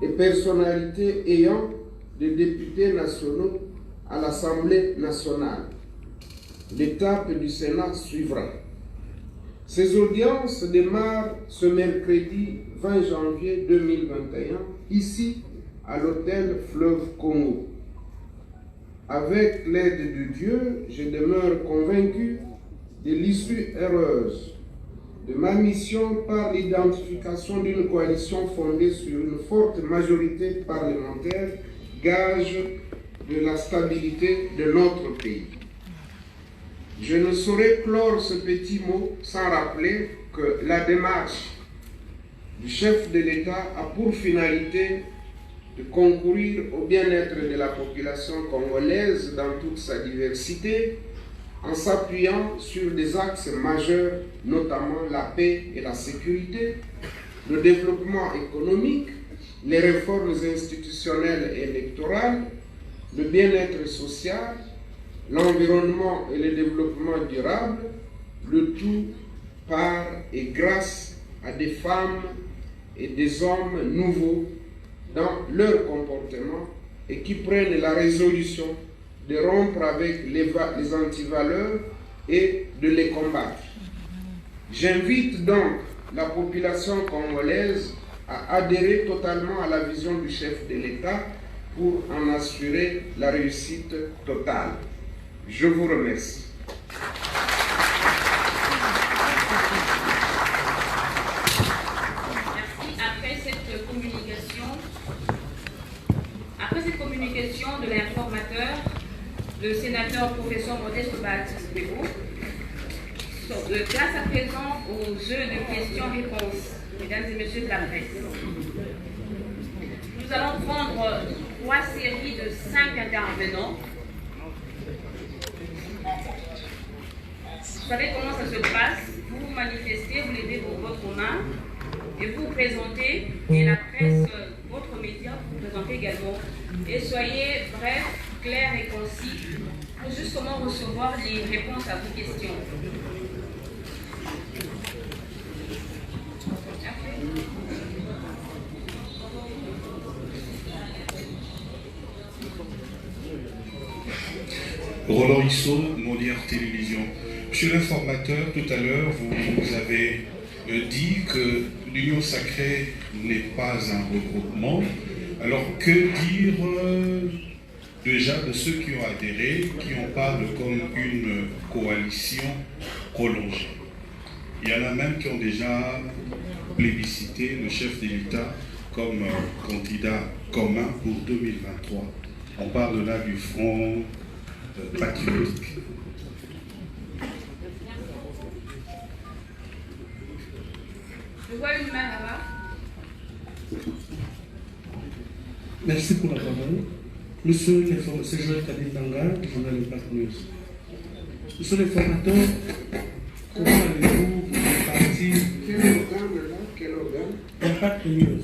et personnalités ayant des députés nationaux à l'Assemblée nationale. L'étape du Sénat suivra. Ces audiences démarrent ce mercredi 20 janvier 2021, ici à l'hôtel Fleuve Congo. Avec l'aide de Dieu, je demeure convaincu de l'issue heureuse de ma mission par l'identification d'une coalition fondée sur une forte majorité parlementaire, gage de la stabilité de notre pays. Je ne saurais clore ce petit mot sans rappeler que la démarche du chef de l'État a pour finalité de concourir au bien-être de la population congolaise dans toute sa diversité, en s'appuyant sur des axes majeurs, notamment la paix et la sécurité, le développement économique, les réformes institutionnelles et électorales, le bien-être social, l'environnement et le développement durable, le tout par et grâce à des femmes et des hommes nouveaux dans leur comportement et qui prennent la résolution de rompre avec les antivaleurs et de les combattre. J'invite donc la population congolaise à adhérer totalement à la vision du chef de l'État pour en assurer la réussite totale. Je vous remercie. Après cette communication de l'informateur, le sénateur professeur Modeste Baptiste Bégaud, grâce à présent au jeu de questions-réponses, mesdames et messieurs de la presse. Nous allons prendre 3 séries de 5 intervenants. Vous savez comment ça se passe? Vous vous manifestez, vous levez votre main et vous vous présentez, et la presse, votre média, vous présentez également. Et soyez bref, clair et concis pour justement recevoir les réponses à vos questions. Roland Issot, Molière Télévision. Monsieur l'informateur, tout à l'heure, vous avez dit que l'Union sacrée n'est pas un regroupement. Alors que dire déjà de ceux qui ont adhéré, qui en parlent comme une coalition prolongée? Il y en a même qui ont déjà plébiscité le chef de l'État comme candidat commun pour 2023. On parle là du Front patriotique. Je vois une main là-bas. Merci pour la parole. Monsieur l'informateur, c'est Joël Kabintanga, journal Impact News. Monsieur l'informateur, comment allez-vous partir? Quel organe? Impact News.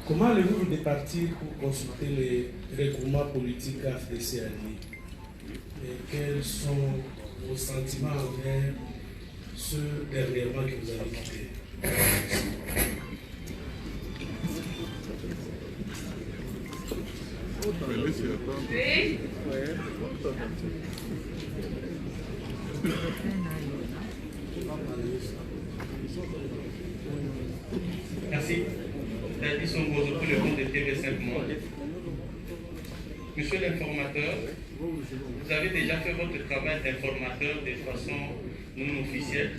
Comment allez-vous vous départir pour consulter les groupements politiques AFDC alliés? Et quels sont vos sentiments envers ceux dernièrement que vous avez quittés? Oui. Merci. Ils sont pour le compte de TV5 Monde. Monsieur l'informateur, vous avez déjà fait votre travail d'informateur de façon non officielle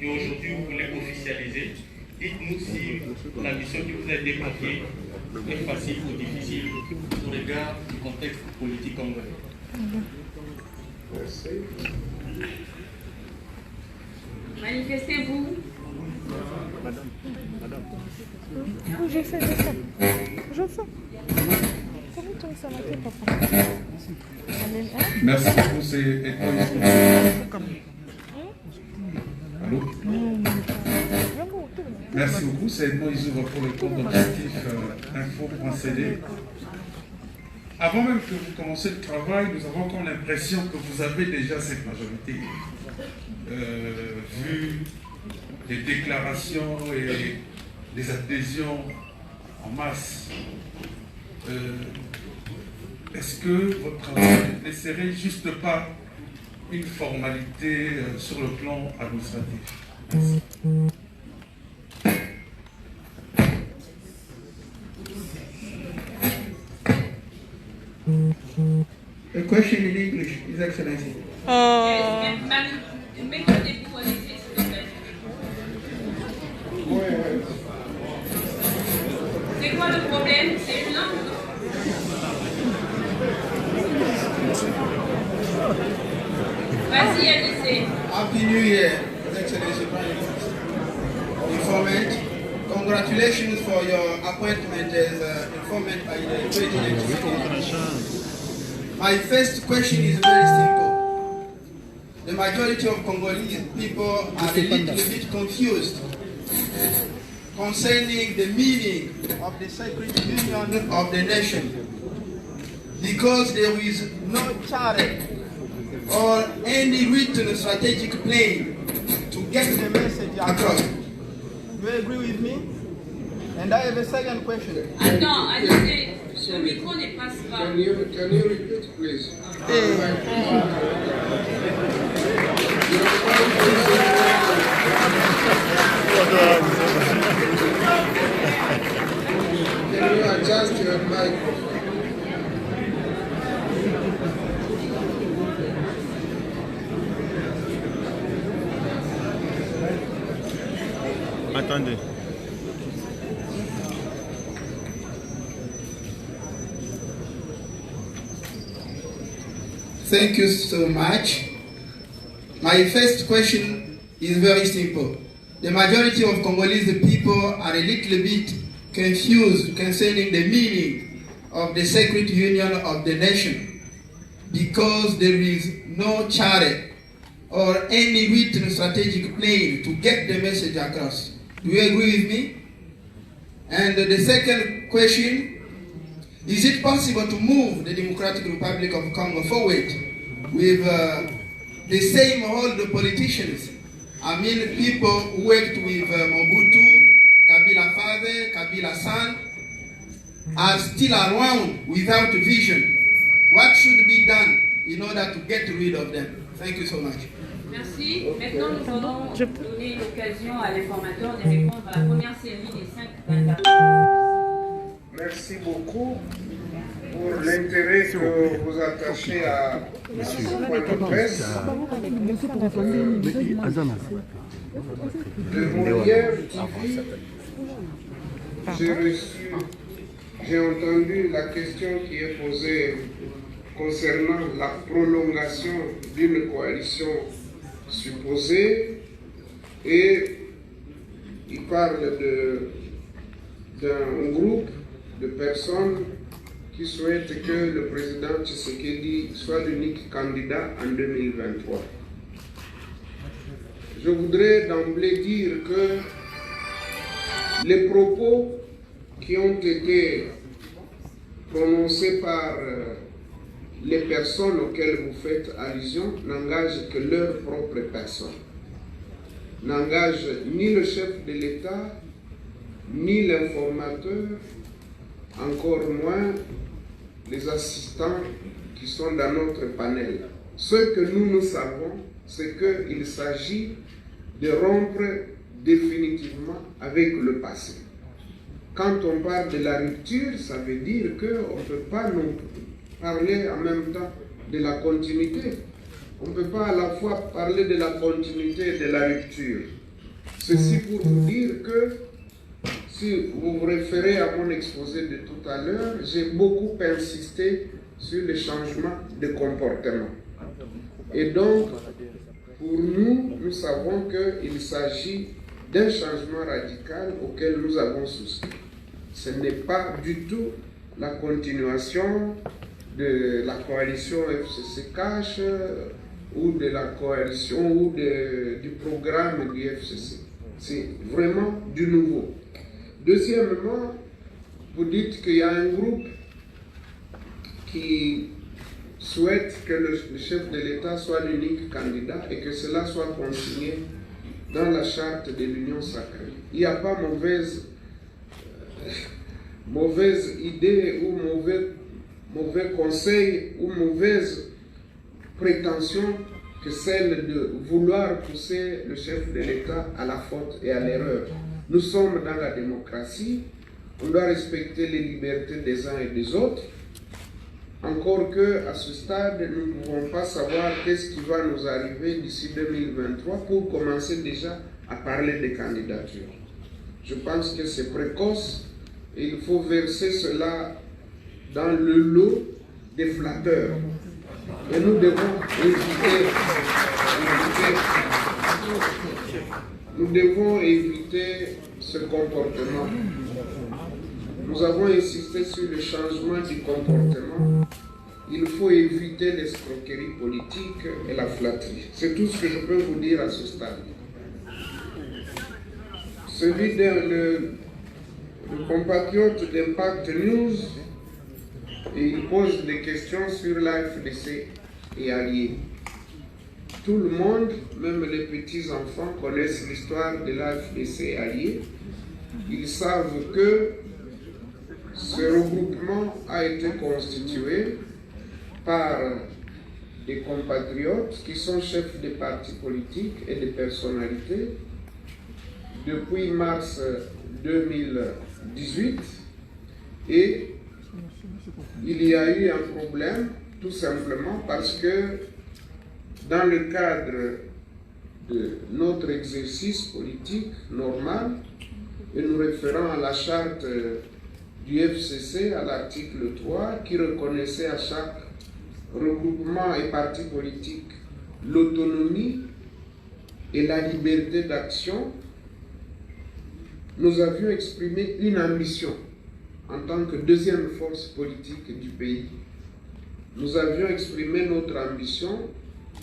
et aujourd'hui vous voulez officialiser. Dites-nous si la mission qui vous a été confiée est facile ou difficile au regard du contexte politique congolais. Merci. Manifestez-vous. Je fais. Merci beaucoup, c'est Allô? Merci beaucoup, c'est Edmond Isouvre pour le compte d'objectif info.cd. Avant même que vous commenciez le travail, nous avons encore l'impression que vous avez déjà cette majorité. Vu les déclarations et des adhésions en masse, est-ce que votre travail ne serait juste pas une formalité sur le plan administratif? Merci. A question in English, His Excellency. C'est quoi le problème? C'est une langue? Vas-y, Alice. Happy New Year, His Excellency Prime Minister. Informant, congratulations for your appointment as informant by the President. My first question is very simple. The majority of Congolese people are a little bit confused concerning the meaning of the sacred union of the nation, because there is no charter or any written strategic plan to get the message across. Do you agree with me? And I have a second question. Attends, Alice. Le micro ne passe pas. Can you repeat, please? Can you adjust your microphone? Attendez. Thank you so much. My first question is very simple. The majority of Congolese people are a little bit confused concerning the meaning of the sacred union of the nation, because there is no charter or any written strategic plan to get the message across. Do you agree with me? And the second question, is it possible to move the Democratic Republic of Congo forward with the same old politicians? I mean, people who worked with Mobutu, Kabila father, Kabila son, are still around without vision. What should be done in order to get rid of them? Thank you so much. Merci. Maintenant, nous allons donner l'occasion à l'informateur de répondre à la première série des 5 interventions. Merci beaucoup pour l'intérêt que vous attachez à ce point de presse. De Molière TV, j'ai entendu la question qui est posée concernant la prolongation d'une coalition supposée, et il parle d'un groupe de personnes qui souhaitent que le président Tshisekedi soit l'unique candidat en 2023. Je voudrais d'emblée dire que les propos qui ont été prononcés par les personnes auxquelles vous faites allusion n'engagent que leur propre personne, n'engagent ni le chef de l'État, ni l'informateur, encore moins les assistants qui sont dans notre panel. Ce que nous savons, c'est qu'il s'agit de rompre définitivement avec le passé. Quand on parle de la rupture, ça veut dire qu'on ne peut pas non plus parler en même temps de la continuité. On ne peut pas à la fois parler de la continuité et de la rupture. Ceci pour vous dire que, si vous vous référez à mon exposé de tout à l'heure, j'ai beaucoup insisté sur le changement de comportement. Et donc, pour nous, nous savons qu'il s'agit d'un changement radical auquel nous avons souscrit. Ce n'est pas du tout la continuation de la coalition FCC Cash ou de la coalition ou du programme du FCC. C'est vraiment du nouveau. Deuxièmement, vous dites qu'il y a un groupe qui souhaite que le chef de l'État soit l'unique candidat et que cela soit consigné dans la charte de l'Union sacrée. Il n'y a pas mauvaise mauvaise idée ou mauvais conseil ou mauvaise prétention que celle de vouloir pousser le chef de l'État à la faute et à l'erreur. Nous sommes dans la démocratie, on doit respecter les libertés des uns et des autres. Encore que, à ce stade, nous ne pouvons pas savoir qu'est-ce qui va nous arriver d'ici 2023 pour commencer déjà à parler des candidatures. Je pense que c'est précoce et il faut verser cela dans le lot des flatteurs. Et nous devons éviter ce comportement. Nous avons insisté sur le changement du comportement. Il faut éviter l'escroquerie politique et la flatterie. C'est tout ce que je peux vous dire à ce stade. Celui le compatriote d'Impact News, et il pose des questions sur l'AFDC et alliés. Tout le monde, même les petits-enfants, connaissent l'histoire de l'AFDC et alliés. Ils savent que ce regroupement a été constitué par des compatriotes qui sont chefs de partis politiques et de personnalités depuis mars 2018 et il y a eu un problème tout simplement parce que dans le cadre de notre exercice politique normal et nous référons à la charte du FCC à l'article 3 qui reconnaissait à chaque regroupement et parti politique l'autonomie et la liberté d'action, nous avions exprimé une ambition en tant que deuxième force politique du pays. Nous avions exprimé notre ambition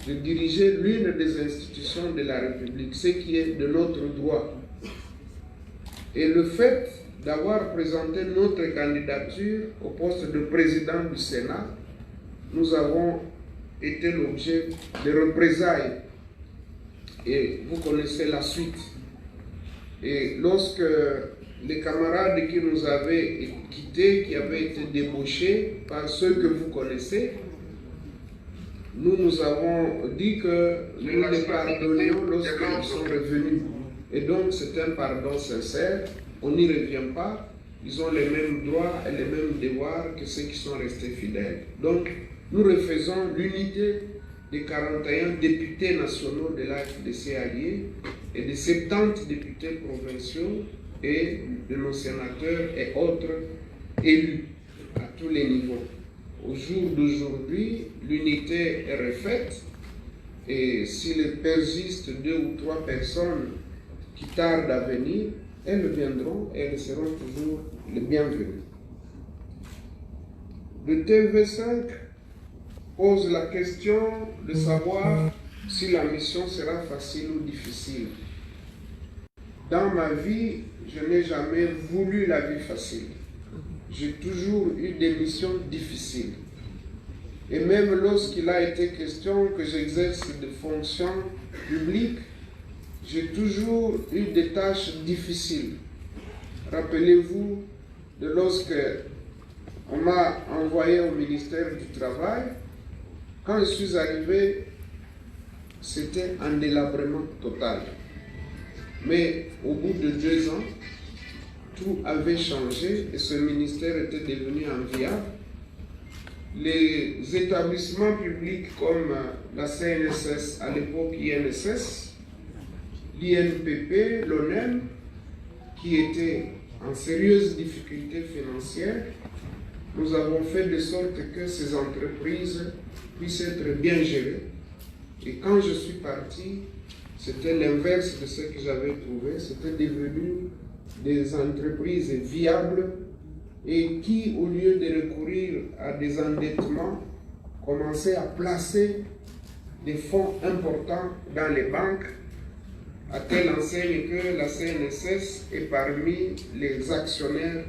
de diriger l'une des institutions de la République, ce qui est de notre droit. Et le fait d'avoir présenté notre candidature au poste de président du Sénat, nous avons été l'objet de représailles. Et vous connaissez la suite. Et lorsque les camarades qui nous avaient quittés, qui avaient été débauchés par ceux que vous connaissez, nous avons dit que nous les pardonnions lorsqu'ils sont revenus. Et donc c'est un pardon sincère, on n'y revient pas, ils ont les mêmes droits et les mêmes devoirs que ceux qui sont restés fidèles. Donc nous refaisons l'unité des 41 députés nationaux de l'AFDC alliés et des 70 députés provinciaux et de nos sénateurs et autres élus à tous les niveaux. Au jour d'aujourd'hui, l'unité est refaite et s'il persiste 2 ou 3 personnes qui tardent à venir, elles viendront et elles seront toujours les bienvenues. Le TV5 pose la question de savoir si la mission sera facile ou difficile. Dans ma vie, je n'ai jamais voulu la vie facile. J'ai toujours eu des missions difficiles. Et même lorsqu'il a été question que j'exerce des fonctions publiques, j'ai toujours eu des tâches difficiles. Rappelez-vous de lorsque on m'a envoyé au ministère du Travail, quand je suis arrivé, c'était un délabrement total. Mais au bout de 2 ans, tout avait changé et ce ministère était devenu enviable. Les établissements publics comme la CNSS, à l'époque INSS, l'INPP, l'ONEM, qui étaient en sérieuse difficulté financière, nous avons fait de sorte que ces entreprises puissent être bien gérées. Et quand je suis parti, c'était l'inverse de ce que j'avais trouvé. C'était devenu des entreprises viables et qui, au lieu de recourir à des endettements, commençaient à placer des fonds importants dans les banques, à telle enseigne que la CNSS est parmi les actionnaires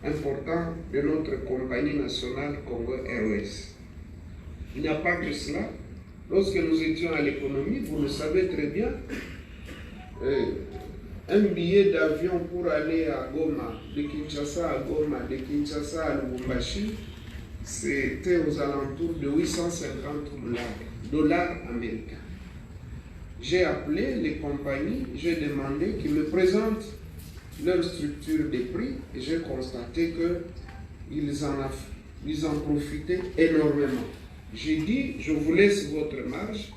importants de notre compagnie nationale Congo Airways. Il n'y a pas que cela. Lorsque nous étions à l'économie, vous le savez très bien, un billet d'avion pour aller à Goma, de Kinshasa à Goma, de Kinshasa à Lubumbashi, c'était aux alentours de 850 dollars américains. J'ai appelé les compagnies, j'ai demandé qu'ils me présentent leur structure des prix et j'ai constaté qu'ils en profitaient énormément. J'ai dit, je vous laisse votre marge,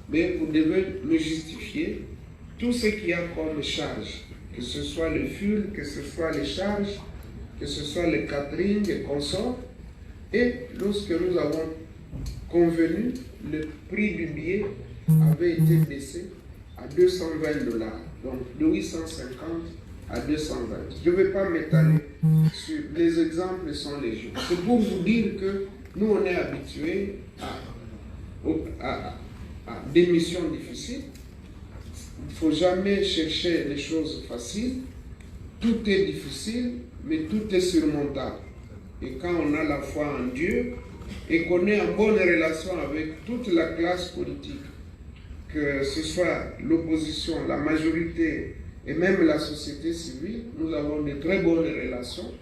mais vous devez me justifier tout ce qu'il y a comme charge, que ce soit le fuel, que ce soit les charges, que ce soit le catering et consorts. Et lorsque nous avons convenu, le prix du billet avait été baissé à 220 dollars, donc de 850 à 220. Je ne vais pas m'étaler sur les exemples sont légion. C'est pour vous dire que nous on est habitués à des missions difficiles. Il ne faut jamais chercher les choses faciles. Tout est difficile, mais tout est surmontable. Et quand on a la foi en Dieu et qu'on est en bonne relation avec toute la classe politique, que ce soit l'opposition, la majorité et même la société civile, nous avons de très bonnes relations.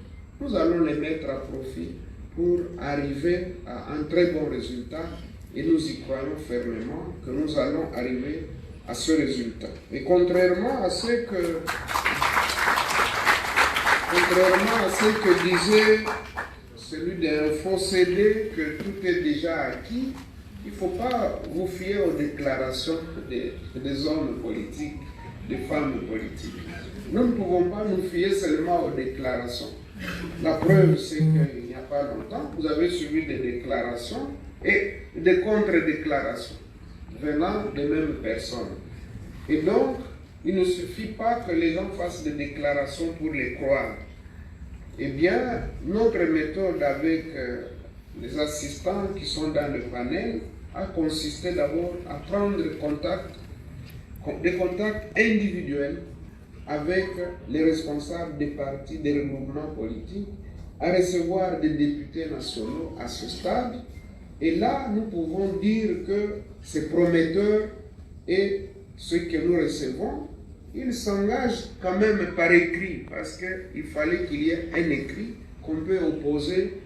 Nous allons les mettre à profit pour arriver à un très bon résultat et nous y croyons fermement que nous allons arriver à ce résultat. Et contrairement à ce que disait celui d'un faux CD, que tout est déjà acquis, il ne faut pas vous fier aux déclarations des hommes politiques, des femmes politiques. Nous ne pouvons pas nous fier seulement aux déclarations. La preuve, c'est qu'il n'y a pas longtemps, vous avez suivi des déclarations et des contre-déclarations venant des mêmes personnes. Et donc, il ne suffit pas que les gens fassent des déclarations pour les croire. Eh bien, notre méthode avec les assistants qui sont dans le panel a consisté d'abord à prendre des contacts individuels avec les responsables des partis, des regroupements politiques, à recevoir des députés nationaux à ce stade. Et là, nous pouvons dire que c'est prometteur et ce que nous recevons, il s'engage quand même par écrit, parce qu'il fallait qu'il y ait un écrit qu'on peut opposer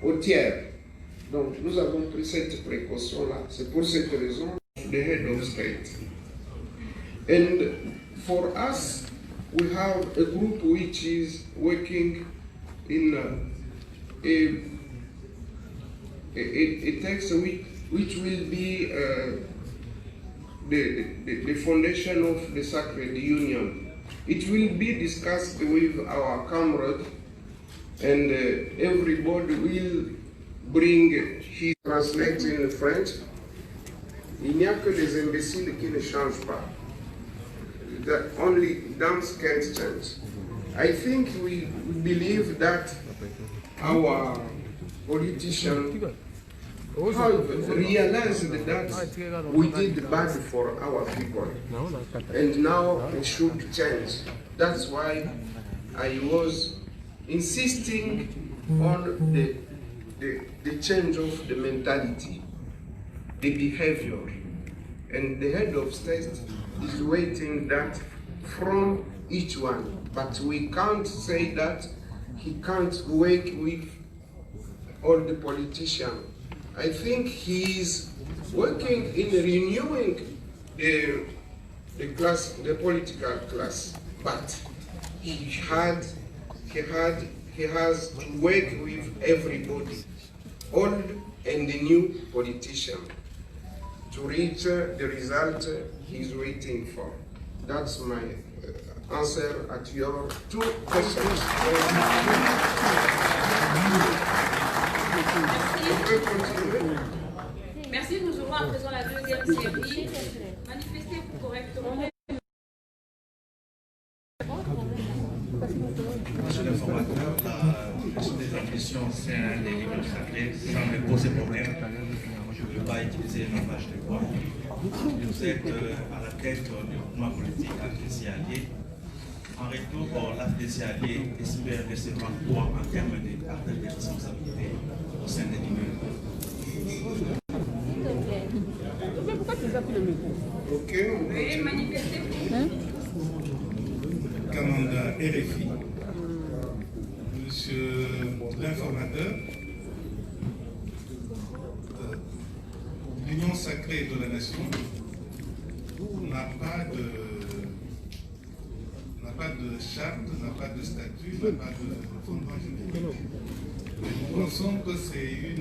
au tiers. Donc nous avons pris cette précaution-là. C'est pour cette raison the head of state. And for us, we have a group which is working in a text which will be the foundation of the Sacred Union. It will be discussed with our comrade, and everybody will bring his translate in French. Il n'y a que les imbéciles qui ne changent pas. Only dumps can't change. I think we believe that our politicians have realized that we did bad for our people, and now it should change. That's why I was insisting on the change of the mentality, the behavior, and the head of state is waiting that from each one. But we can't say that he can't work with all the politicians. I think he is working in renewing the political class, but he has to work with everybody, old and the new politician, to reach the result he's waiting for. That's my answer at your two questions. Merci, nous aurons à présent la deuxième série. Manifestez-vous correctement. Monsieur l'informateur, la question des ambitions, c'est un des livres sacrés, sans me poser problème. Je ne veux pas utiliser le langage de bois. Vous êtes à la tête du mouvement politique AFDC Allié. En retour, l'AFDC Allié espère recevoir quoi en termes de partage de responsabilités au sein de l'Union? Pourquoi tu n'as plus le micro? Ok, veuillez manifester. Kamanda RFI, monsieur l'informateur, l'Union sacrée de la nation n'a pas de charte, n'a pas de statut, n'a pas de fondement juridique. Nous pensons que c'est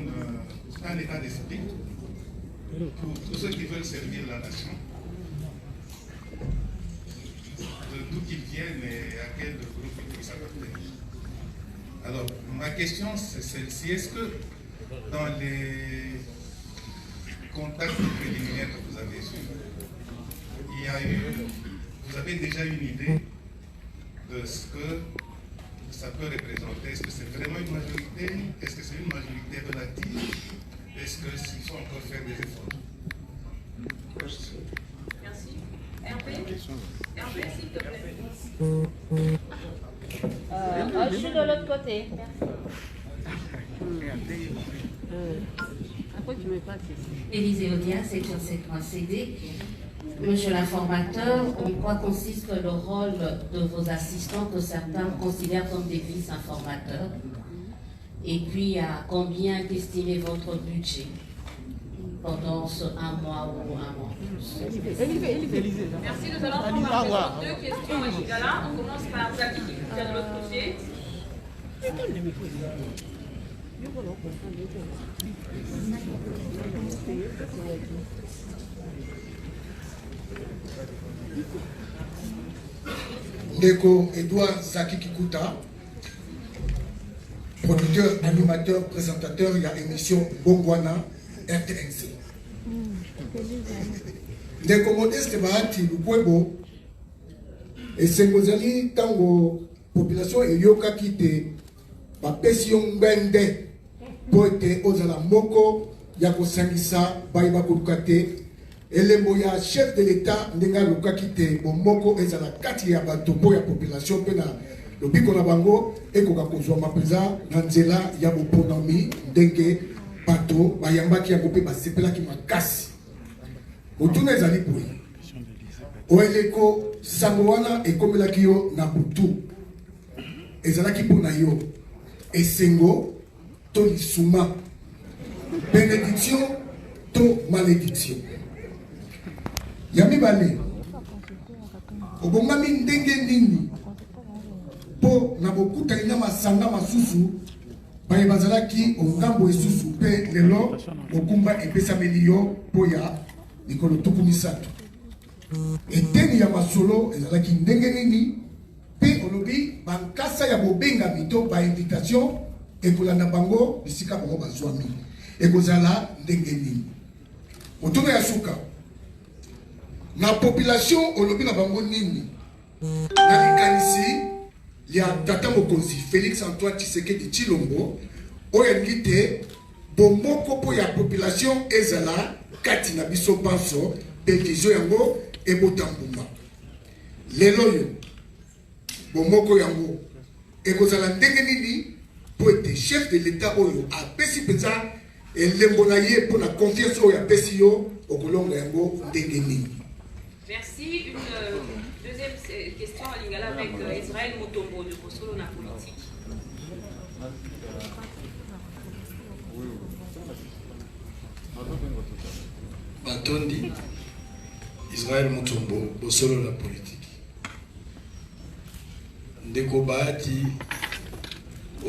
un état d'esprit pour tous ceux qui veulent servir la nation, d'où qu'ils viennent et à quel groupe ils s'appartiennent. Alors, ma question c'est celle-ci. Est-ce que dans les contacts préliminaires que vous avez eus, vous avez déjà une idée de ce que ça peut représenter? Est-ce que c'est vraiment une majorité? Est-ce que c'est une majorité relative? Est-ce qu'il faut encore faire des efforts? Merci. Hervé, s'il te plaît. Je suis de l'autre côté. Élisée Odia, section 7.cd. Monsieur l'informateur, en quoi consiste le rôle de vos assistants que certains considèrent comme des vice-informateurs? Et puis, à combien estimez votre budget pendant ce 1 mois ou 1 mois plus? Merci, nous allons prendre deux questions à Lingala. On commence par Zaki qui vient de l'autre côté. Ndeko Edouard Zaki Kikuta, producteur, animateur, présentateur de l'émission Bongwana RTNC. Ndeko Modeste Bahati Lukwebo, et Sengozali Tango, population et Yoka Kite, ma passion Bende, poète Ozala Moko, Yako Sangisa, Baïba Koukate. Elembo ya chef de l'État ndenga luka kite bomoko ezala kati ya bato ya population pe na lobiko na bango ekoka kozwa mapeza na nzela ya boponami ndenge bato bayambaki yango pe basepelaki makasi motuna ezali boye oeleko sango wana ekomelaki yo na butu ezalaki mpona yo esengo to lisuma bénédiction to malédiction. Yami bale obongami ndenge nini po na bokuta ina masanga masusu baye bazalaki ongambo esusu pe lelo okumba epesameli yo po ya likolo tuku misato eteni ya masolo ezalaki ndenge nini pe olobi bankasa ya bobengami to ba invitation ekolanda bango bisika bango bazwami ekozala ndenge nini otono ya suka na population olobi na bango nini na likanisi ya tata mokonzi Félix Antoine Tshisekedi Tshilombo oyo alingi te bomoko po ya population ezala kati na biso panso pe vision yango ebota mbuma lelo yo bomoko yango ekozala ndenge nini po ete chef de l'état oyo apesi mpenza elembo na ye mpo na confiance oyo apesi yo okolonga yango ndenge nini. Merci. Une deuxième question à Lingala avec Israël Mutombo de Bosolo na politique. Batondi, Israël Mutombo, Bosolo la politique. Ndeko Bahati,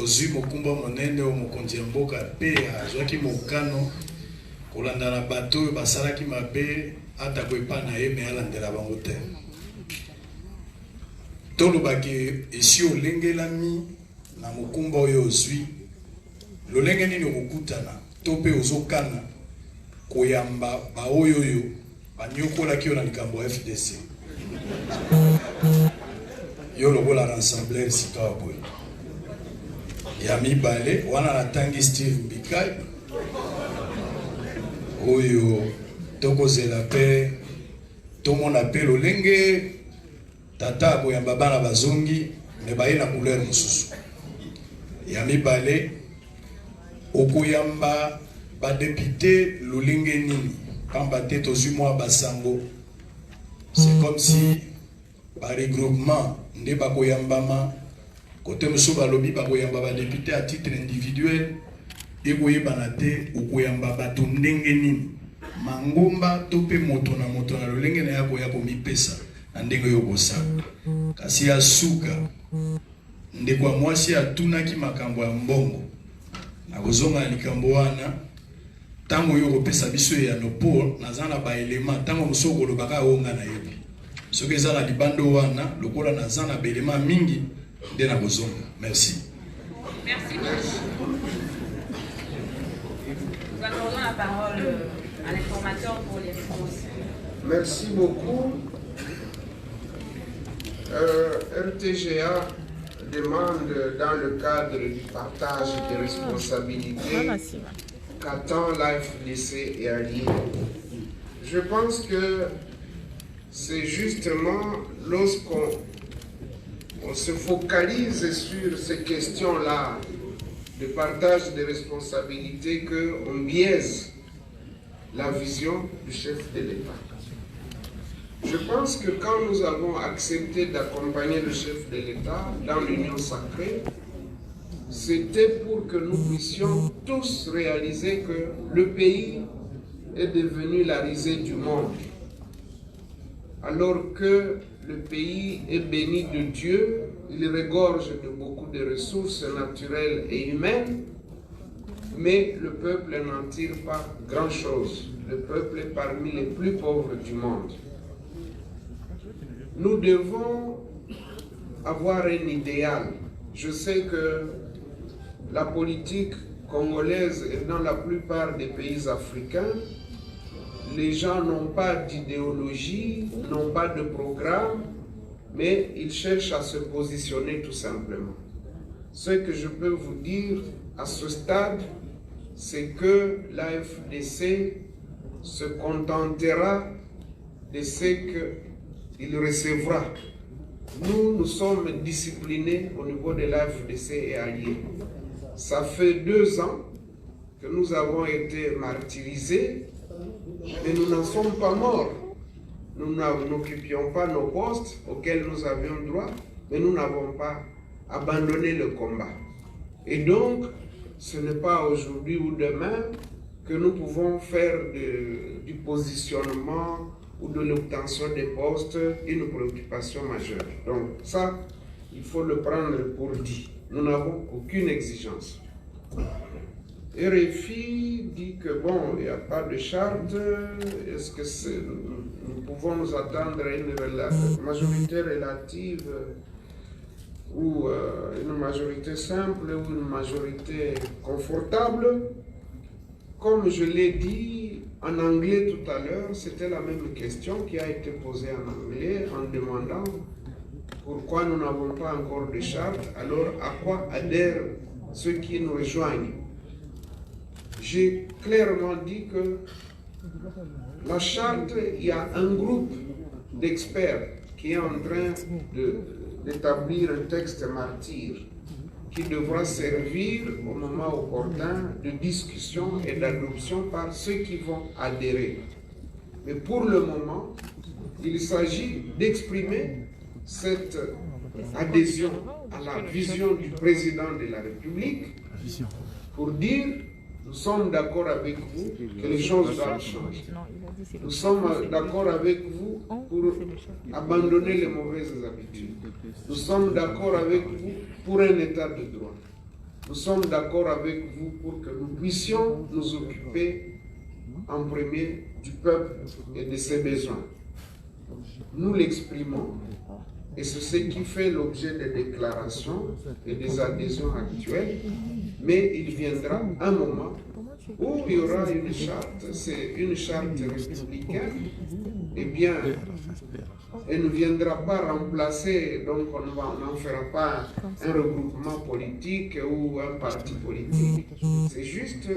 ozwi mokumba monene o mokonzi ya mboka pe azwaki mokano kolanda na bato oyo basalaki mabe ata koepa na ye me alandela bango te tolobaki esi olengelami na mokumba oyo ozwi lolenge nini okokutana to mpe ozokana koyamba baoyo oyo banyokolaki yo na likambo ya FDC yo lokola rassembler sika boye ya mibale wana natangi Steve Mbikai oyo tokozela pe tomona pe lolenge tata koyamba bana bazongi me baye na couleur mosusu ya mibale okoyamba badepute lolenge nini pamba te tozwi mwa basango c'est comme si par regroupement nde bakoyambama côté mosusu balobi bakoyamba badepute à titre individuel ekoyebana te okoyamba bato ndenge nini mangomba to mpe moto na lolenge na yako ya komipesa na ndenge yo kosala kasi ya suka ndeko ya mwasi atunaki makambo ya mbongo nakozonga na likambo wana ntango yo kopesa biso ya nopo naza na baelema ntango mosusu okolobaka onga na yebi soki eza na libando wana lokola naza na baelema mingi nde nakozonga. Merci. Merci. Nous accordons la parole à l'informateur pour les réponses. Merci beaucoup. RTGA demande, dans le cadre du partage des responsabilités, qu'attend l'AFDC et alliés. Je pense que c'est justement lorsqu'on se focalise sur ces questions-là de partage des responsabilités qu'on biaise la vision du chef de l'État. Je pense que quand nous avons accepté d'accompagner le chef de l'État dans l'Union sacrée, c'était pour que nous puissions tous réaliser que le pays est devenu la risée du monde. Alors que le pays est béni de Dieu, il regorge de beaucoup de ressources naturelles et humaines, mais le peuple n'en tire pas grand-chose. Le peuple est parmi les plus pauvres du monde. Nous devons avoir un idéal. Je sais que la politique congolaise et dans la plupart des pays africains, les gens n'ont pas d'idéologie, n'ont pas de programme, mais ils cherchent à se positionner tout simplement. Ce que je peux vous dire à ce stade, c'est que l'AFDC se contentera de ce qu'il recevra. Nous sommes disciplinés au niveau de l'AFDC et alliés. Ça fait 2 ans que nous avons été martyrisés, mais nous n'en sommes pas morts. Nous n'occupions pas nos postes auxquels nous avions droit, mais nous n'avons pas abandonné le combat. Et donc, ce n'est pas aujourd'hui ou demain que nous pouvons faire du positionnement ou de l'obtention des postes une préoccupation majeure. Donc ça, il faut le prendre pour dit. Nous n'avons aucune exigence. RFI dit que bon, il n'y a pas de charte. Est-ce que nous pouvons nous attendre à une majorité relative ou une majorité simple ou une majorité confortable? Comme je l'ai dit en anglais tout à l'heure, c'était la même question qui a été posée en anglais en demandant pourquoi nous n'avons pas encore de charte, alors à quoi adhèrent ceux qui nous rejoignent. J'ai clairement dit que la charte, il y a un groupe d'experts qui est en train d'établir un texte martyr qui devra servir au moment opportun de discussion et d'adoption par ceux qui vont adhérer. Mais pour le moment, il s'agit d'exprimer cette adhésion à la vision du président de la République pour dire nous sommes d'accord avec vous que les choses doivent changer. Nous sommes d'accord avec vous pour abandonner les mauvaises habitudes. Nous sommes d'accord avec vous pour un état de droit. Nous sommes d'accord avec vous pour que nous puissions nous occuper en premier du peuple et de ses besoins. Nous l'exprimons et c'est ce qui fait l'objet des déclarations et des adhésions actuelles, mais il viendra un moment où il y aura une charte, c'est une charte républicaine, eh bien, elle ne viendra pas remplacer, donc on n'en fera pas un regroupement politique ou un parti politique, c'est juste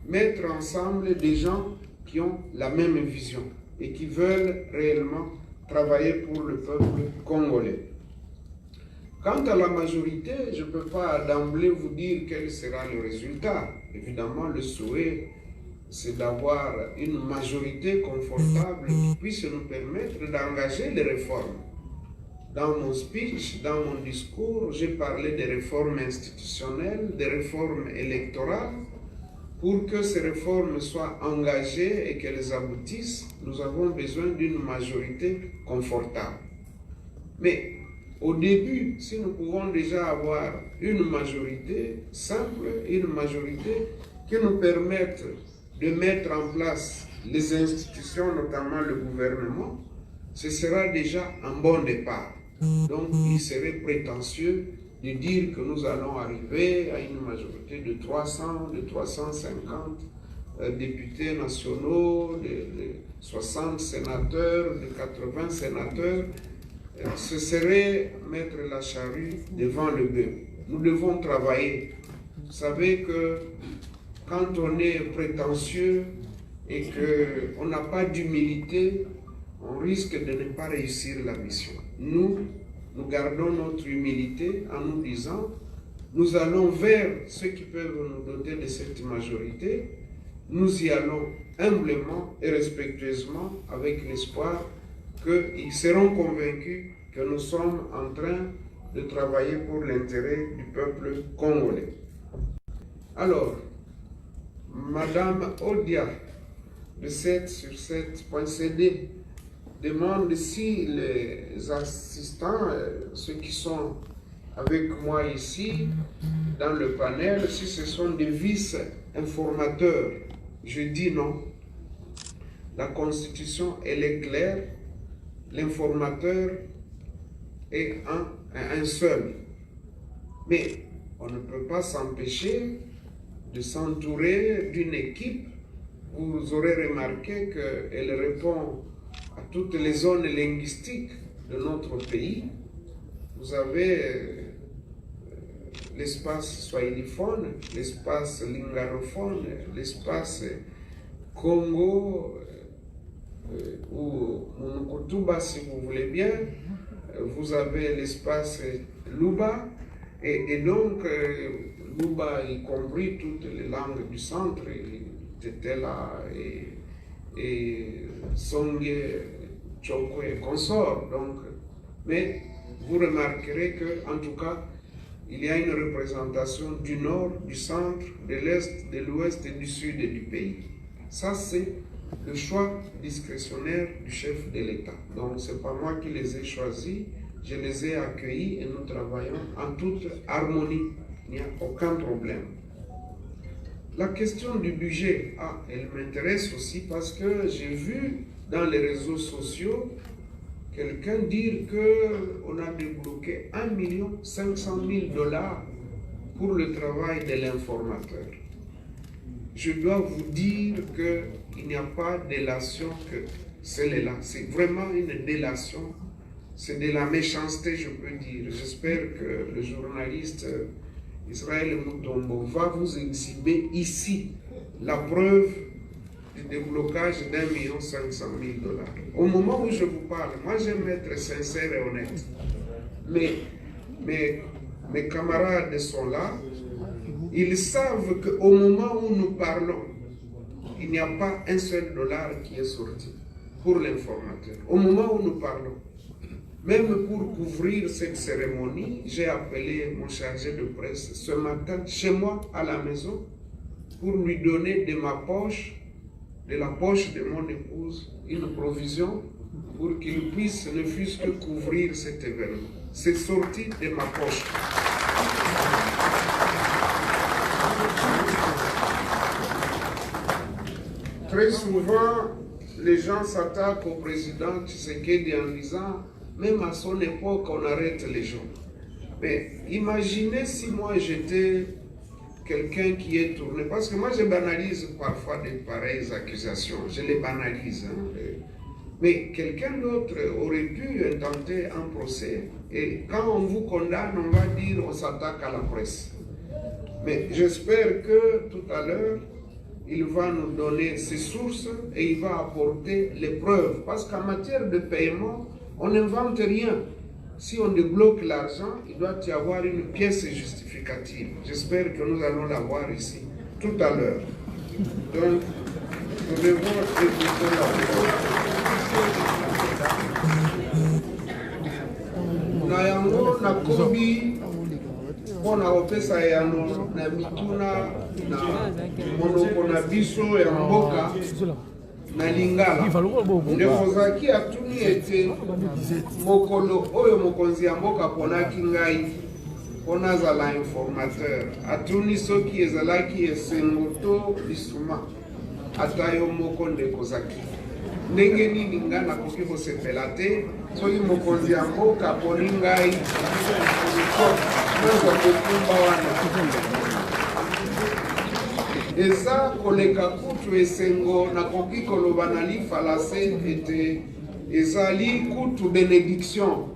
mettre ensemble des gens qui ont la même vision et qui veulent réellement travailler pour le peuple congolais. Quant à la majorité, je ne peux pas d'emblée vous dire quel sera le résultat. Évidemment, le souhait, c'est d'avoir une majorité confortable qui puisse nous permettre d'engager les réformes Dans mon speech, dans mon discours, j'ai parlé des réformes institutionnelles, des réformes électorales. Pour que ces réformes soient engagées et qu'elles aboutissent, nous avons besoin d'une majorité confortable. Mais au début, si nous pouvons déjà avoir une majorité simple, une majorité qui nous permette de mettre en place les institutions, notamment le gouvernement, ce sera déjà un bon départ. Donc, il serait prétentieux de dire que nous allons arriver à une majorité de 300, de 350 députés nationaux, de 60 sénateurs, de 80 sénateurs. Ce serait mettre la charrue devant le bœuf. Nous devons travailler. Vous savez que quand on est prétentieux et qu'on n'a pas d'humilité, on risque de ne pas réussir la mission. Nous gardons notre humilité en nous disant, nous allons vers ceux qui peuvent nous doter de cette majorité, nous y allons humblement et respectueusement avec l'espoir qu'ils seront convaincus que nous sommes en train de travailler pour l'intérêt du peuple congolais. Alors, Madame Odia, de 7 sur 7.cd, demande si les assistants, ceux qui sont avec moi ici, dans le panel, si ce sont des vice-informateurs. Je dis non. La Constitution, elle est claire. L'informateur est un seul. Mais on ne peut pas s'empêcher de s'entourer d'une équipe. Vous aurez remarqué qu'elle répond à toutes les zones linguistiques de notre pays. Vous avez l'espace swahiliphone, l'espace lingarophone, l'espace Congo, ou Monokotuba si vous voulez bien. Vous avez l'espace Luba, et donc Luba y compris toutes les langues du centre, Tetela et Songé, Choko et consorts. Donc, mais vous remarquerez que, en tout cas, il y a une représentation du nord, du centre, de l'est, de l'ouest et du sud du pays. Ça, c'est le choix discrétionnaire du chef de l'État. Donc, ce n'est pas moi qui les ai choisis, je les ai accueillis et nous travaillons en toute harmonie. Il n'y a aucun problème. La question du budget, elle m'intéresse aussi parce que j'ai vu dans les réseaux sociaux quelqu'un dire qu'on a débloqué 1 500 000 $ pour le travail de l'informateur. Je dois vous dire qu'il n'y a pas de délation que celle-là. C'est vraiment une délation. C'est de la méchanceté, je peux dire. J'espère que le journaliste Israël Moutombo va vous exhiber ici la preuve du déblocage d'1 500 000 $. Au moment où je vous parle, moi j'aime être sincère et honnête. Mais mes camarades sont là. Ils savent qu'au moment où nous parlons, il n'y a pas un seul dollar qui est sorti pour l'informateur. Au moment où nous parlons, même pour couvrir cette cérémonie, j'ai appelé mon chargé de presse ce matin chez moi à la maison pour lui donner de ma poche, de la poche de mon épouse, une provision pour qu'il puisse ne fût-ce que couvrir cet événement. C'est sorti de ma poche. Très souvent, les gens s'attaquent au président Tshisekedi en disant « même à son époque, on arrête les gens ». Mais imaginez si moi j'étais quelqu'un qui est tourné, parce que moi je banalise parfois de pareilles accusations, je les banalise. Mais quelqu'un d'autre aurait pu intenter un procès, et quand on vous condamne, on va dire on s'attaque à la presse. Mais j'espère que tout à l'heure, il va nous donner ses sources et il va apporter les preuves. Parce qu'en matière de paiement, on n'invente rien. Si on débloque l'argent, il doit y avoir une pièce justificative. J'espère que nous allons l'avoir ici, tout à l'heure. Donc, nous devons écouter la na kobi mpona kopesa yano na mituna na monoko na biso ya mboka na lingala ndeko zaki atuni ete mokolo oyo mokonzi ya mboka ponaki ngai mpona azala informateur atuni soki ezalaki esengo to lisuma ata yo moko ndeko zaki ndenge nini nga nakoki kosepela te soki mokonzi ya mboka poni ngai naza kokumba wana eza koleka kutu esengo nakoki koloba na lifalase ete ezali kutu bénédiction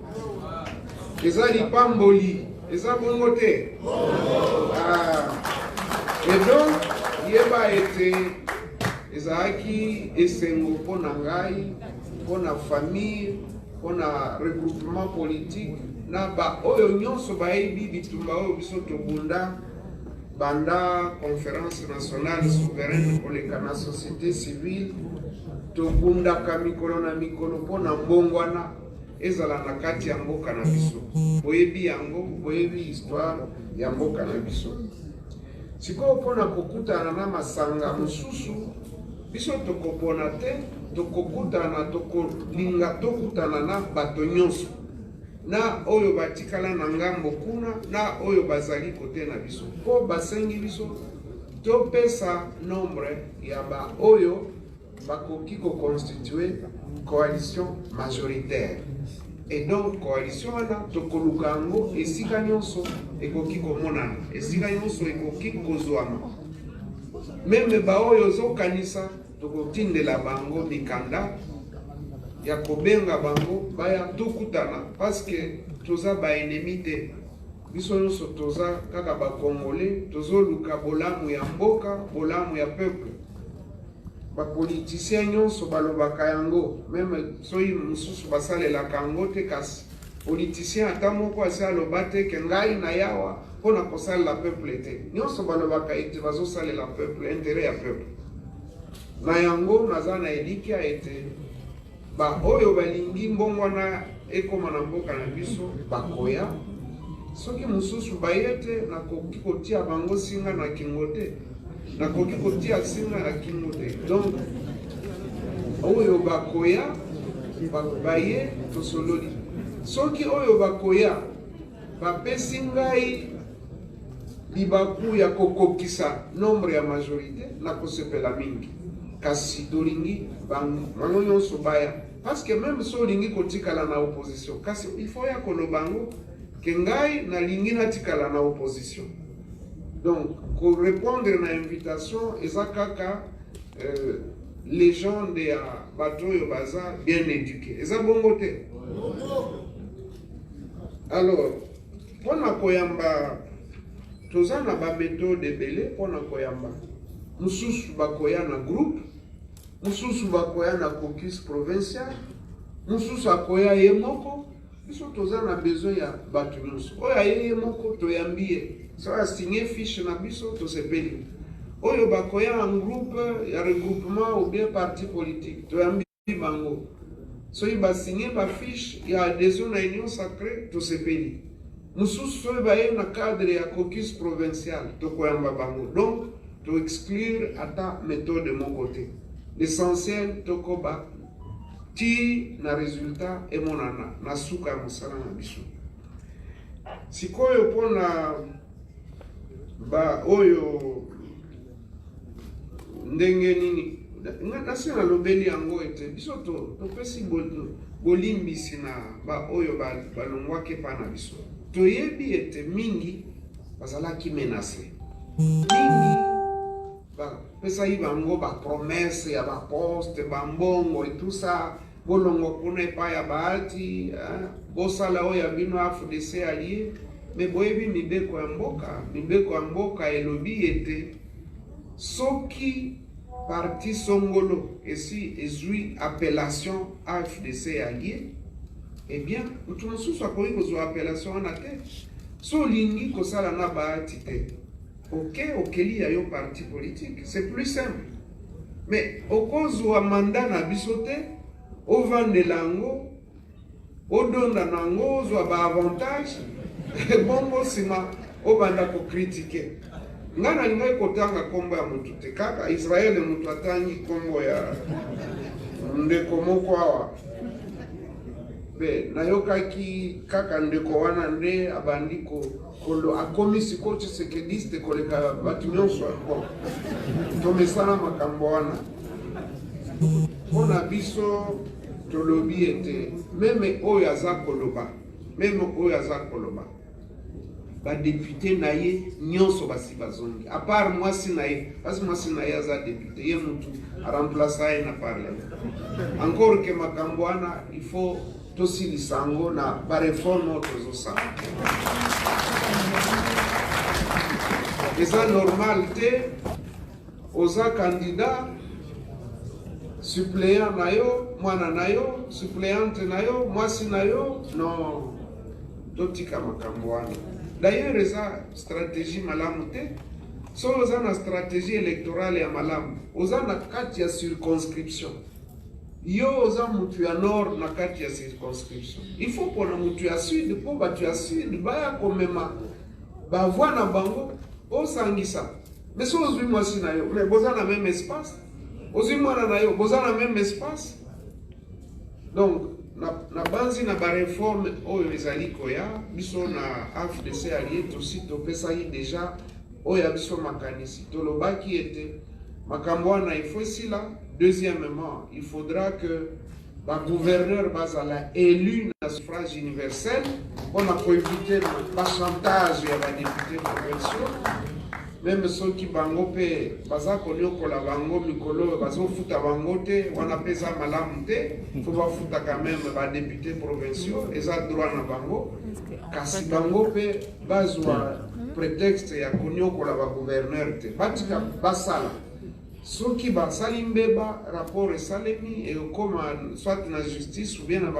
eza lipamboli eza bongo te et donc yeba ete ezalaki esengo mpona ngai mpona famille mpona regroupement politique na baoyo nyonso bayebi bitumba oyo biso tobunda banda conférence nationale souveraine koleka na société civile tobundaka mikolo na mikolo mpona mbongwana ezala na kati ya mboka na biso boyebi yango boyebi histoire ya mboka na biso sikoyo mpona kokutana na masanga mosusu biso tokopona te tokokutana tokolinga tokutana na bato nyonso na oyo batikala na ngambo kuna na oyo bazali kote na biso mpo basengi biso topesa nombre ya baoyo bakoki koconstitue coalition majoritaire et donc coalition wana tokoluka yango esika nyonso ekoki komonana esika nyonso ekoki kozwama meme baoyo ozokanisa tokotindela bango mikanda ya kobenga bango baya tokutana parce que toza baennemi te biso nyonso toza kaka bakongole tozoluka bolamu ya mboka bolamu ya peuple bapolitisien nyonso balobaka yango meme soki mosusu basalelaka yango te kasi politisien ata moko asi aloba te ke ngai na yawa mpona kosalela peuple te nyonso balobaka ete bazosalela peuple intérêt ya peuple na yango naza na elikia ete baoyo balingi mbongwana ekoma na mboka na biso bakoya soki mosusu baye te nakoki kotia bango singa na kingo te nakoki kotia singa na kingo te donc oyo bakoya baye tosololi soki oyo bakoya bapesi ngai libaku ya kokokisa nombre ya majorité nakosepela mingi kasi tolingi bango nyonso baya parce que même so olingi kotikala na opposition kasi il faut ya koloba bango ke ngai nalingi natikala na opposition donc korépondre na invitation eza kaka légende ya bato oyo baza bien éduqué eza bongo te alors mpona koyamba toza na baméthode ebele mpona koyamba mosusu bakoya na groupe mosusu bakoya na caucus provincial mosusu akoya ye moko biso toza na besoin ya bato nyonso oyo aye ye moko toyambi ye so asigne fiche na biso tosepeli oyo bakoya en groupe ya regroupement ou bien parti politique toyambi bango soki basigne bafiche ya adhésion na union sacrée tosepeli mosusu soki baye na cadre ya caucus provincial tokoyamba bango donc to exclure ata méthode de mon côté l'essentiel tokoba ti na résultat emonana na suka ya mosala na biso sikoyo mpona baoyo ndenge nini nasi nalobeli yango ete biso topesi bolimbisi na baoyo balongwaki epa na biso toyebi ete mingi bazalaki menase mingi bapesaki bango bapromese ya baposte bambongo et tout ça bolongo kuna epai ya baati bosala oyo ya bino afdc allié me boyebi mibeko ya mboka elobi ete soki parti songolo esi ezwi appellation afdc allié eh bien mutu mosusu akoki kozwa appellation wana te so olingi kosala na baati te ok okeli ya yo parti politique c'est plus simple mais okozwa mandat na biso te ovandela yango odonda nango ozwa ba avantage bongo sima obanda ko critiquer ngana ngai kotanga kombo ya mutu te kaka Israel mutu atangi kombo ya ndeko moko awa be nayokaki kaka ndeko wana nde abandiko kolo akomisi ko Tshisekedi koleka batu nyonso ako tomesana makambo wana mpona biso tolobi ete meme oyo aza koloba badepute na ye nyonso basi bazongi apart mwasi na ye pasi mwasi na ye aza depute ye mutu aremplaça ye na parlement encore ke makambo wana il faut tosilisa yango na bareforme oyo tozosala eza normal te oza candidat suppléant na yo mwana na yo suppléante na yo mwasi na yo non totika makambo wana. D'ailleurs eza stratégie malamu te so oza na stratégie électorale ya malamu oza na kati ya circonscription yo oza mutu ya nord na kati ya circonscription il faut pona mutu ya sud po batu ya sud baya komema bavoi na bango osangisa mais so ozwi mwasi na yo mais boza na même espace ozwi mwana na yo boza na même espace donc na banzi na bareforme oyo ezali koya biso na AFDC allié tosi topesaki deja oyo ya biso makanisi tolobaki ete makambo wana il faut esila. Deuxièmement, il faudra que le gouverneur bazala élu na suffrage universel pour éviter le chantage ya badepute provinciaux. Même ceux qui bango pe baza konyokola bango mikolo bazofuta bango te wana pesa malamu te faut bafuta quand même badepute provinciaux eza droit na bango kasi bango pe bazwa prétexte ya konyokola ba gouverneur te batika basala soki basali mbeba rapport esalemi ekoma soit na justice ou bien na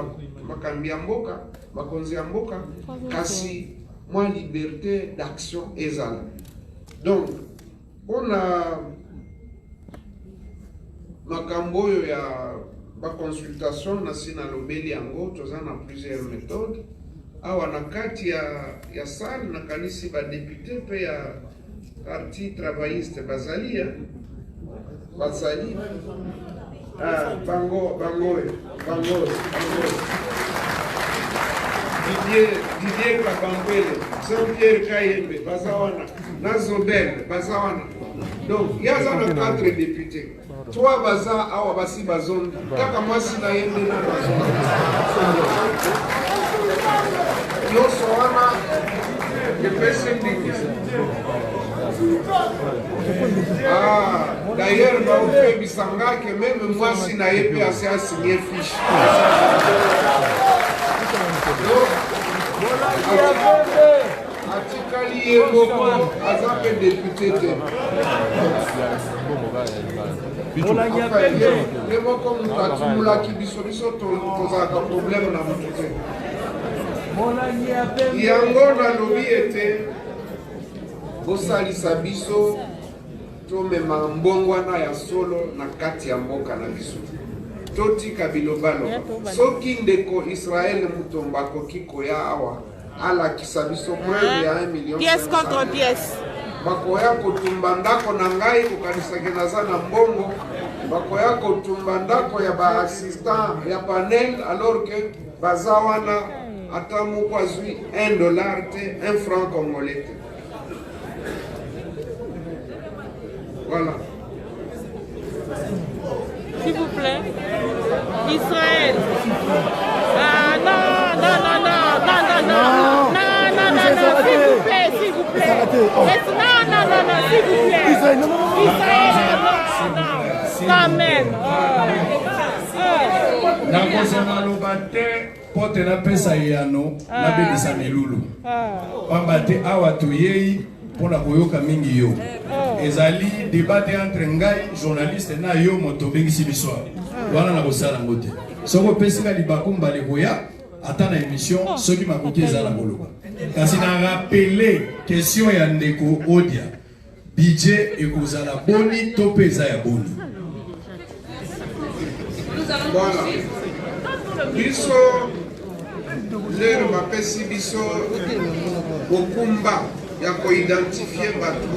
bakambi ya mboka bakonzi ya mboka kasi mwa liberté d'action ezala. Donc on a makambo oyo ya baconsultation na sina lobeli yango toza na plusieurs méthodes awa na kati ya salle na kanisi badepute pe ya parti travailliste bazali bango Didier Kabambele, Jean-Pierre Kayembe, Bazawana, Nazobel, Bazawana. Donc, il y a 4 députés. 3 Baza, Awa Basi Bazon, Takamasi na Yembe na Bazon. Yosoana, le PCD. Ah, d'ailleurs, on fait Bissanga que même moi, si n'a pas assez à signer fiche. Atikali Yeboko, Azape député. Yeboko Mutatumula qui bisobiso toza un problème na mututé. Yango na lobi était bosalisa biso tomema mbongwana ya solo na kati ya mboka na biso totika bilobalo soki ndeko Israel mutomba koki koya awa alakisa biso preuve ya 1 million pièce contre pièce bakoya kotumba ndako na ngai kokanisake naza na mbongo bakoya kotumba ndako ya ba assistant ya panel alors que baza wana ata moko azwi $1 te 1 franc congolais te. Voilà. S'il vous plaît. Israël. Ah non, non, non, non, non, non, non, non, non, non, non, s'il vous plaît, s'il vous plaît. Non, non, non, non, s'il vous plaît. Israël, non, non, non. Israël, non, non. Quand même. Nakozana lobate pote na pesa yano na belisa milulu. Pambate awa tuyei pona koyoka mingi yo. Ezali débat entre ngai journaliste na yo moto bengisi biswa. Wana na kosala ngote. Soko pesika libakumba le koya ata na émission soki makoki ezala koloba. Kasi na rappeler question ya ndeko Odia. Budget ekozala boni to pesa ya boni. Voilà. Biso lero bapesi biso bokumba ya koidentifie bato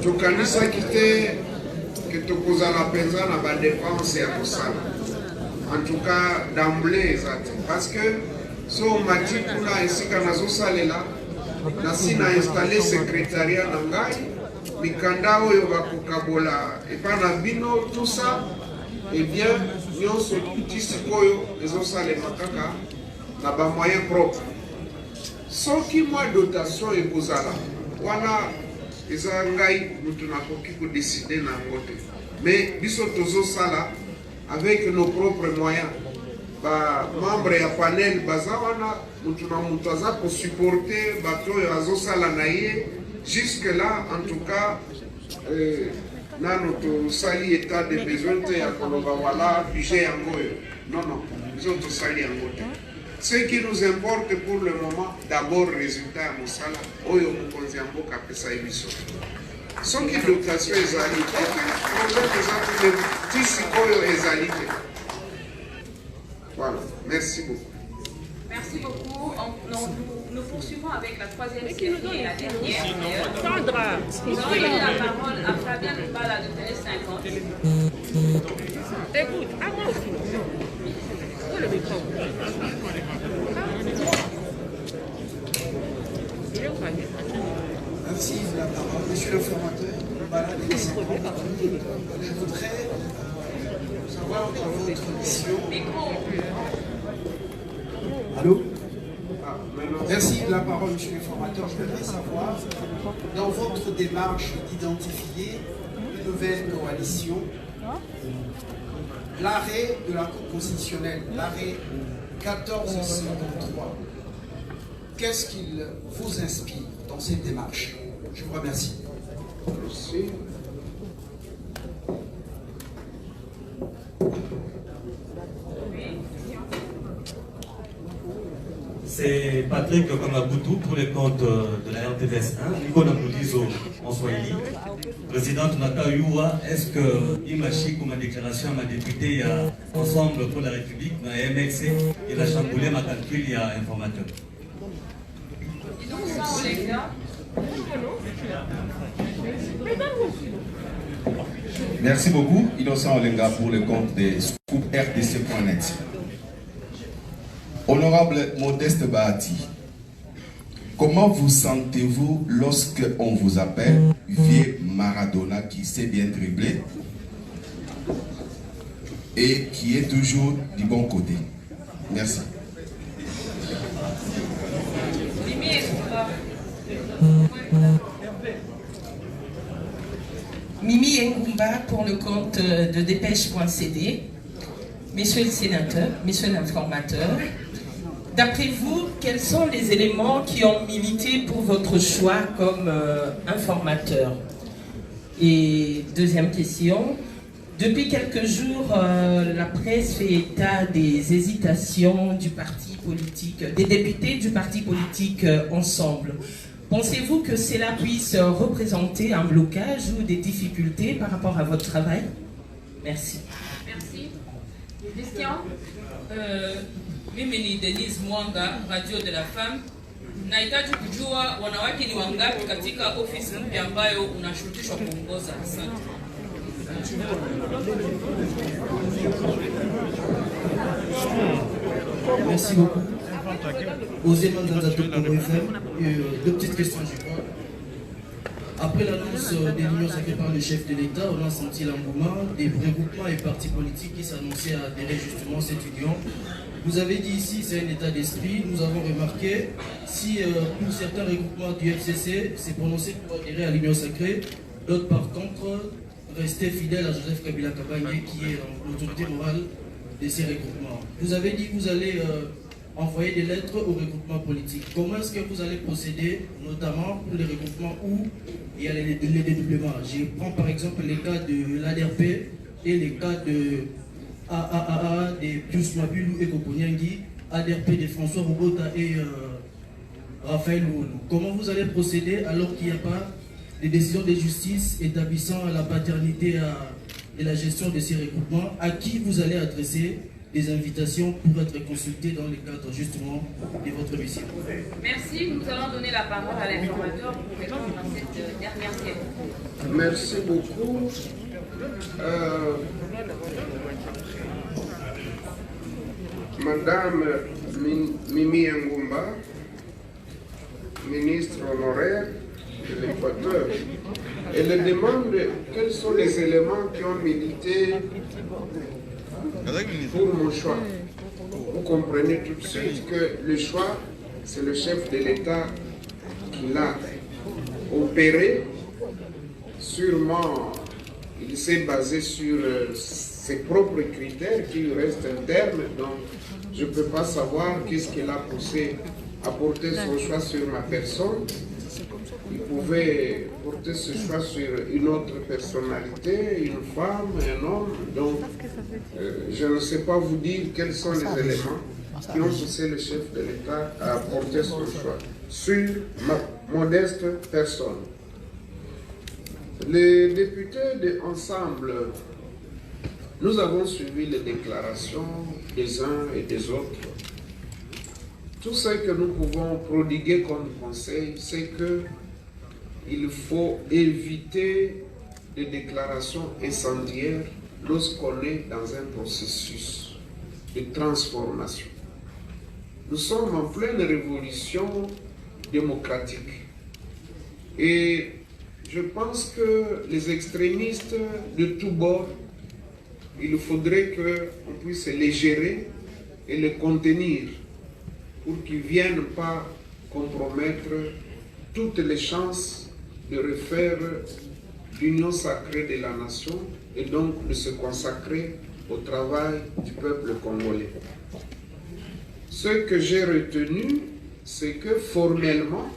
tokanisaki te ke tokozala mpenza na badépense ya kosala. En tout cas d'emblée eza te parce que so omati kuna esika nazosalela nasi na installe secrétariat na ngai mikanda oyo bakokabola epa na bino tout ça et bien nyonso ti sikoyo ezosalema kaka na bamoyen propre. Soki mwa dotation ekozala wana eza ngai mutu nakoki kodeside na yango te, mais biso tozosala avec nos propres moyens. Ba membre ya panel baza wana mutu na mutu aza kosupporte bato oyo azosala na ye. Jusque là en tout cas nano tosali état de besoin te ya koloba wala budget yango oyo. Non, biso tosali yango te. Ce qui nous importe pour le moment, d'abord résultat ya mosala oyo mokonzi ya mboka apesa ye biso. Soki dotation ezali te, problème eza te, ti sikoyo ezali te. Voilà, merci beaucoup. Merci beaucoup. Nous poursuivons avec la troisième série et la dernière. Sandra. Nous allons donner la parole à Fabien Lubala de Télé 50. Écoute, à moi aussi. Où le micro? Merci de la parole. Monsieur le formateur, je voudrais savoir dans votre mission. Allô? Merci de la parole, monsieur le formateur. Je voudrais savoir, dans votre démarche d'identifier une nouvelle coalition, l'arrêt de la Cour constitutionnelle, l'arrêt 1453, qu'est-ce qu'il vous inspire dans cette démarche? Je vous remercie. Merci. C'est Patrick Kamaboutou pour le compte de la RTVS 1. Nicolas Moulizo en Swahili. Présidente Naka Yua, est-ce que Imachi, comme déclaration à ma députée, Ensemble pour la République, ma MXC, il a chamboulé ma calcul, il y a informateur. Merci beaucoup, Innocent Olenga pour le compte de Scoop RDC.net. Honorable Modeste Bahati, comment vous sentez-vous lorsque on vous appelle vieux Maradona qui sait bien dribbler et qui est toujours du bon côté? Merci. Mimi Ngumba pour le compte de dépêche.cd. Messieurs les sénateurs, messieurs l'informateur, d'après vous, quels sont les éléments qui ont milité pour votre choix comme informateur? Et deuxième question, depuis quelques jours, la presse fait état des hésitations du parti politique, des députés du parti politique Ensemble. Pensez-vous que cela puisse représenter un blocage ou des difficultés par rapport à votre travail? Merci. Merci. Christian? Mimi ni Denise Mwanga, Radio de la Femme. Nahitaji kujua wanawake ni wangapi katika ofisi mpya ambayo unashurutishwa kuongoza. Asante. Merci beaucoup. Osez Mandanza pour FM. Deux petites questions du coup. Après l'annonce des unions sacrées par le chef de l'État, on a senti l'engouement des regroupements et partis politiques qui s'annonçaient à adhérer justement à cette union. Vous avez dit ici, c'est un état d'esprit. Nous avons remarqué, si pour certains regroupements du FCC s'est prononcé pour adhérer à l'union sacrée, d'autres par contre restaient fidèles à Joseph Kabila Kabange, qui est l'autorité morale de ces regroupements. Vous avez dit que vous allez envoyer des lettres aux regroupements politiques. Comment est-ce que vous allez procéder, notamment pour les regroupements où il y a les dédoublements? Je prends par exemple les cas de l'ADRP et les cas de AAA, de Pius Mabulu et Koponyangi, ADRP de François Robota et Raphaël Ououlou. Comment vous allez procéder alors qu'il n'y a pas de décision de justice établissant la paternité et la gestion de ces regroupements? À qui vous allez adresser des invitations pour être consultés dans le cadre justement de votre mission. Merci. Nous allons donner la parole à l'informateur pour répondre à cette dernière question. Merci beaucoup. Madame Mimi Ngumba, ministre honoraire de l'Équateur, elle demande quels sont les éléments qui ont milité pour mon choix. Vous comprenez tout de suite que le choix, c'est le chef de l'État qui l'a opéré. Sûrement, il s'est basé sur ses propres critères qui restent internes, donc je ne peux pas savoir qu'est-ce qui l'a poussé à porter son choix sur ma personne. Il pouvait porter ce choix sur une autre personnalité, une femme, un homme. Donc, je ne sais pas vous dire quels sont les éléments qui ont poussé le chef de l'État à porter son choix sur ma modeste personne. Les députés de Ensemble, nous avons suivi les déclarations des uns et des autres. Tout ce que nous pouvons prodiguer comme conseil, c'est qu'il faut éviter des déclarations incendiaires lorsqu'on est dans un processus de transformation. Nous sommes en pleine révolution démocratique. Et je pense que les extrémistes de tous bords, il faudrait qu'on puisse les gérer et les contenir pour qu'ils ne viennent pas compromettre toutes les chances de refaire l'union sacrée de la nation et donc de se consacrer au travail du peuple congolais. Ce que j'ai retenu, c'est que formellement,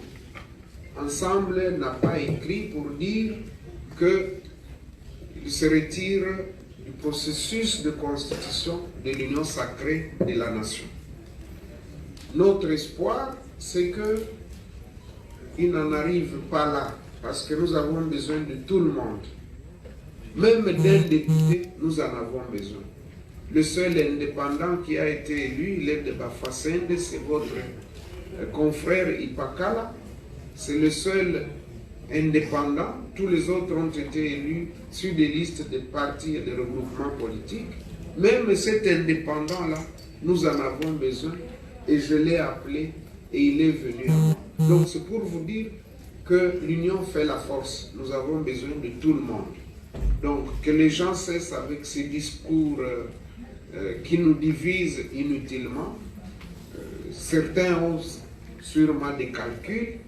Ensemble n'a pas écrit pour dire qu'il se retire du processus de constitution de l'union sacrée de la nation. Notre espoir, c'est qu'il n'en arrive pas là, parce que nous avons besoin de tout le monde. Même d'un député, nous en avons besoin. Le seul indépendant qui a été élu, il est de Bafasende, c'est votre confrère Ipakala. C'est le seul indépendant. Tous les autres ont été élus sur des listes de partis et de regroupements politiques. Même cet indépendant-là, nous en avons besoin et je l'ai appelé et il est venu. Donc c'est pour vous dire que l'union fait la force. Nous avons besoin de tout le monde. Donc que les gens cessent avec ces discours qui nous divisent inutilement. Certains ont sûrement des calculs,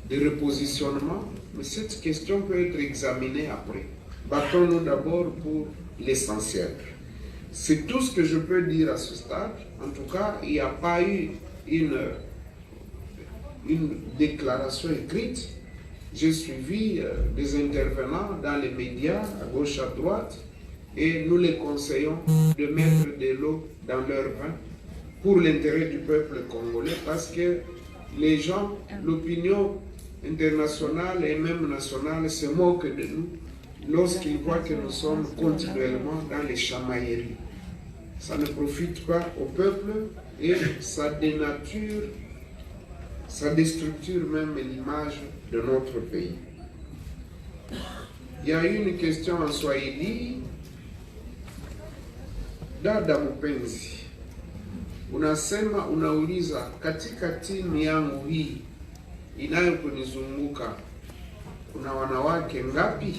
des repositionnements, mais cette question peut être examinée après. Battons-nous d'abord pour l'essentiel. C'est tout ce que je peux dire à ce stade. En tout cas, il n'y a pas eu une déclaration écrite. J'ai suivi des intervenants dans les médias, à gauche, à droite, et nous les conseillons de mettre de l'eau dans leur vin pour l'intérêt du peuple congolais, parce que les gens, l'opinion internationale et même nationale se moquent de nous lorsqu'ils voient que nous sommes continuellement dans les chamailleries. Ça ne profite pas au peuple et ça dénature, ça déstructure même l'image de notre pays. Il y a une question en Swahili. Dada mpenzi, unasema unauliza katika timu yangu hii inayokunizunguka kuna wanawake ngapi?